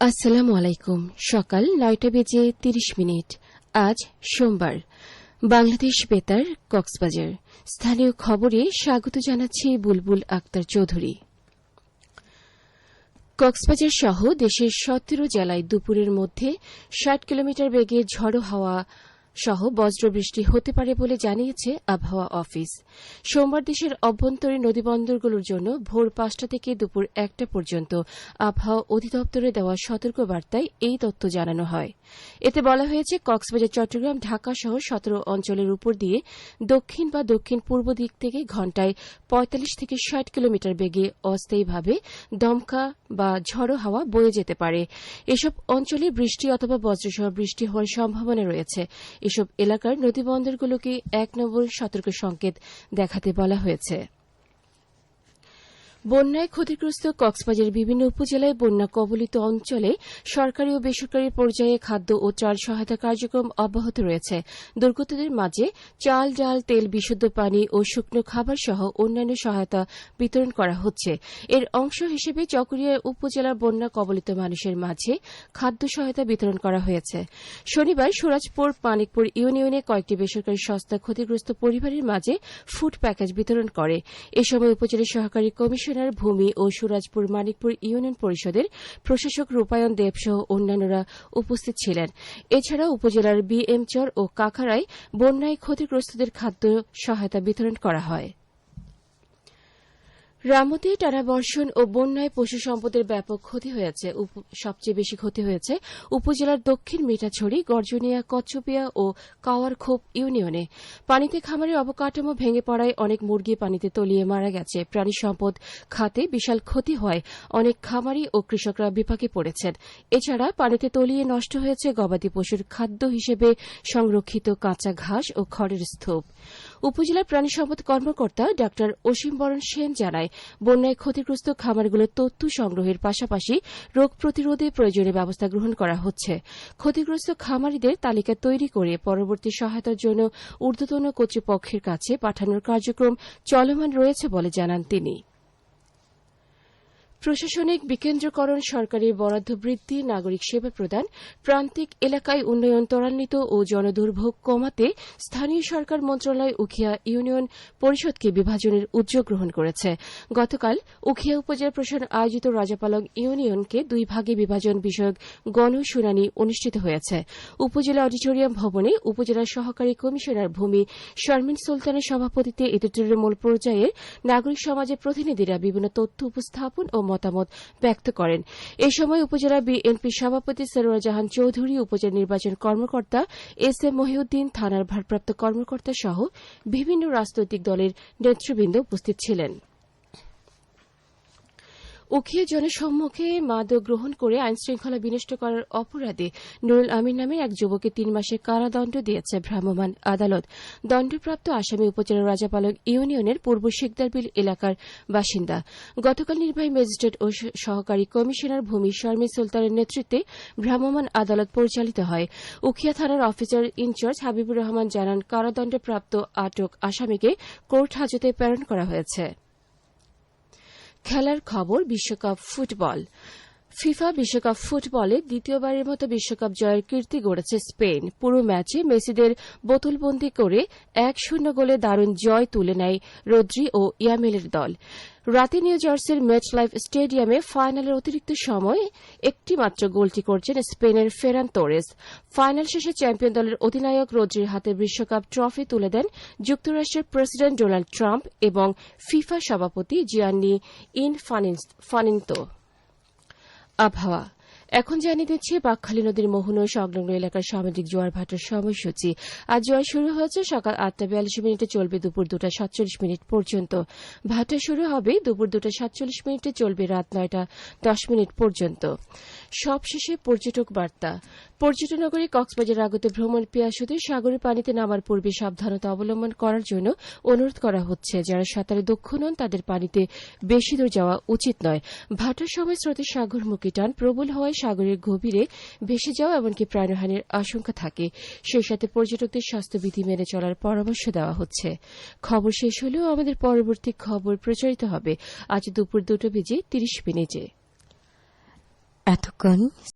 আসসালামু আলাইকুম। সকাল ৯টা বেজে ৩০ মিনিট। আজ সোমবার। বাংলাদেশ বেতার, কক্সবাজার। স্থানীয় খবরে স্বাগত জানাচ্ছি বুলবুল আক্তার চৌধুরী। কক্সবাজার সহ দেশের ১৭ জেলায় দুপুরের মধ্যে ৬০ কিলোমিটার বেগে ঝড়ো হাওয়া সহ বজ্রবৃষ্টি হতে পারে বলে জানিয়েছে আবহাওয়া অফিস। সোমবার দেশের অভ্যন্তরীণ নদীবন্দরগুলোর জন্য ভোর ৫টা থেকে দুপুর ১টা পর্যন্ত আবহাওয়া অধিদপ্তরে দেওয়া সতর্কবার্তায় এই তথ্য জানানো হয়। এতে বলা হয়েছে, কক্সবাজার, চট্টগ্রাম, ঢাকা সহ ১৭ অঞ্চলের উপর দিয়ে দক্ষিণ বা দক্ষিণ পূর্ব দিক থেকে ঘণ্টায় ৪৫ থেকে ৬০ কিলোমিটার বেগে অস্থায়ীভাবে দমকা বা ঝড়ো হাওয়া বয়ে যেতে পারে। এসব অঞ্চলে বৃষ্টি অথবা বজ্রসহ বৃষ্টি হওয়ার সম্ভাবনা রয়েছে। এসব এলাকার নদীবন্দরগুলোকে ১ নম্বর সতর্ক সংকেত দেখাতে বলা হয়েছে। বন্যায় ক্ষতিগ্রস্ত কক্সবাজারের বিভিন্ন উপজেলায় বন্যা কবলিত অঞ্চলে সরকারি ও বেসরকারি পর্যায়ে খাদ্য ও চাল সহায়তা কার্যক্রম অব্যাহত রয়েছে। দুর্গতদের মাঝে চাল, ডাল, তেল, বিশুদ্ধ পানি ও শুকনো খাবার সহ অন্যান্য সহায়তা বিতরণ করা হচ্ছে। এর অংশ হিসেবে চকরিয়া উপজেলার বন্যা কবলিত মানুষের মাঝে খাদ্য সহায়তা বিতরণ করা হয়েছে। শনিবার সুরাজপুর, মানিকপুর ইউনিয়নে কয়েকটি বেসরকারি সংস্থা ক্ষতিগ্রস্ত পরিবারের মাঝে ফুড প্যাকেজ বিতরণ করে। এ সময় উপজেলার সহকারী কমিশনার ভূমি ও সুরাজপুর, মানিকপুর ইউনিয়ন পরিষদের প্রশাসক রূপায়ণ দেব সহ অন্যান্যরা উপস্থিত ছিলেন। এছাড়া উপজেলার বিএমচর ও কাকারায় বন্যায় ক্ষতিগ্রস্তদের খাদ্য সহায়তা বিতরণ করা হয়। রামতে টানা বর্ষণ ও বন্যায় পশু সম্পদের ব্যাপক ক্ষতি হয়েছে। সবচেয়ে বেশি ক্ষতি হয়েছে উপজেলার দক্ষিণ মিঠাছড়ি, গর্জনিয়া, কচ্ছপিয়া ও কাওয়ারখোপ ইউনিয়নে। পানিতে খামারের অবকাঠামো ভেঙে পড়ায় অনেক মুরগি পানিতে তলিয়ে মারা গেছে। প্রাণী সম্পদ খাতে বিশাল ক্ষতি হয়, অনেক খামারি ও কৃষকরা বিপাকে পড়েছেন। এছাড়া পানিতে তলিয়ে নষ্ট হয়েছে গবাদি পশুর খাদ্য হিসেবে সংরক্ষিত কাঁচা ঘাস ও খড়ের স্তূপ। উপজেলার প্রাণী সম্পদ কর্মকর্তা ডা অসীম বরণ সেন জানায়, বন্যায় ক্ষতিগ্রস্ত খামারগুলোর তথ্য সংগ্রহের পাশাপাশি রোগ প্রতিরোধে প্রয়োজনীয় ব্যবস্থা গ্রহণ করা হচ্ছে। ক্ষতিগ্রস্ত খামারিদের তালিকা তৈরি করে পরবর্তী সহায়তার জন্য ঊর্ধ্বতন কর্তৃপক্ষের কাছে পাঠানোর কার্যক্রম চলমান রয়েছে বলে জানান তিনি। প্রশাসনিক বিকেন্দ্রীকরণ, সরকারি বরাদ্দ বৃদ্ধি, নাগরিক সেবা প্রদান, প্রান্তিক এলাকায় উন্নয়ন ত্বরান্বিত ও জনদুর্ভোগ কমাতে স্থানীয় সরকার মন্ত্রণালয় উখিয়া ইউনিয়ন পরিষদকে বিভাজনের উদ্যোগ গ্রহণ করেছে। গতকাল উখিয়া উপজেলা প্রশাসন আয়োজিত রাজাপালং ইউনিয়নকে ২ ভাগে বিভাজন বিষয়ক গণশুনানি অনুষ্ঠিত হয়েছে। উপজেলা অডিটোরিয়াম ভবনে উপজেলা সহকারী কমিশনার ভূমি শারমিন সুলতানের সভাপতিত্বে এতে তৃণমূল পর্যায়ের নাগরিক সমাজের প্রতিনিধিরা বিভিন্ন তথ্য উপস্থাপন ও মতামত ব্যক্ত করেন। এ সময় উপজেলা বিএনপি সভাপতি সরোয়ার জাহান চৌধুরী, উপজেলা নির্বাচন কর্মকর্তা এস এম মহিউদ্দিন, থানার ভারপ্রাপ্ত কর্মকর্তা সহ বিভিন্ন রাজনৈতিক দলের নেতৃবৃন্দ উপস্থিত ছিলেন। উখিয়া জনসম্মুখে মাদক গ্রহণ করে আইনশৃঙ্খলা বিনষ্ট করার অপরাধে নুরুল আমিন নামের এক যুবককে ৩ মাসের কারাদণ্ড দিয়েছে ভ্রাম্যমাণ আদালত। দণ্ডপ্রাপ্ত আসামি উপজেলার রাজাপালং ইউনিয়নের পূর্ব শেখদারবিল এলাকার বাসিন্দা। গতকাল নির্বাহী ম্যাজিস্ট্রেট ও সহকারী কমিশনার ভূমি শারমিন সুলতানের নেতৃত্বে ভ্রাম্যমাণ আদালত পরিচালিত হয়। উখিয়া থানার অফিসার ইনচার্জ হাবিবুর রহমান জানান, কারাদণ্ডপ্রাপ্ত আটক আসামিকে কোর্ট হাজতে প্রেরণ করা হয়েছে। খেলার খবর। বিশ্বকাপ ফুটবল। ফিফা বিশ্বকাপ ফুটবলে দ্বিতীয়বারের মতো বিশ্বকাপ জয়ের কীর্তি গড়েছে স্পেন। পুরো ম্যাচে মেসিদের বোতলবন্দি করে ১-০ গোলে দারুণ জয় তুলে নেয় রদ্রি ও ইয়ামেলের দল। রাতে নিউ জার্সির ম্যাচ লাইফ স্টেডিয়ামে ফাইনালের অতিরিক্ত সময় একটি মাত্র গোলটি করছেন স্পেনের ফেরান তোরেস। ফাইনাল শেষে চ্যাম্পিয়ন দলের অধিনায়ক রদ্রির হাতে বিশ্বকাপ ট্রফি তুলে দেন যুক্তরাষ্ট্রের প্রেসিডেন্ট ডোনাল্ড ট্রাম্প এবং ফিফা সভাপতি জিয়ান্নি ইনফান্তিনো। আবহাওয়া। এখন জানিয়ে দিচ্ছি বাঁকখালী নদীর মোহনা সংলগ্ন এলাকার সামুদ্রিক জোয়ার ভাটার সময়সূচি। আজ জোয়ার শুরু হয়েছে সকাল ৮টা ৪২ চলবে দুপুর ২টা ৪৭ পর্যন্ত। ভাটা শুরু হবে দুপুর ২টা ৪৭ চলবে রাত ৯টা ১০ পর্যন্ত। সবশেষে পর্যটক বার্তা। পর্যটন নগরী কক্সবাজার আগত ভ্রমণ পিয়াসুদের সাগরের পানিতে নামার পূর্বে সাবধানতা অবলম্বন করার জন্য অনুরোধ করা হচ্ছে। যারা সাঁতারে দক্ষ নন তাদের পানিতে বেশি দূর যাওয়া উচিত নয়। ভাটার সময় স্রোতের সাগরমুখী টান প্রবল হওয়ায় সাগরের গভীরে ভেসে যাওয়া এমনকি প্রাণহানির আশঙ্কা থাকে। সেই সাথে পর্যটকদের স্বাস্থ্যবিধি মেনে চলার পরামর্শ দেওয়া হচ্ছে। খবর শেষ হলেও আমাদের পরবর্তী খবর প্রচারিত হবে আজ দুপুর ২টা বেজে ৩০ মিনিটে। এতক্ষণ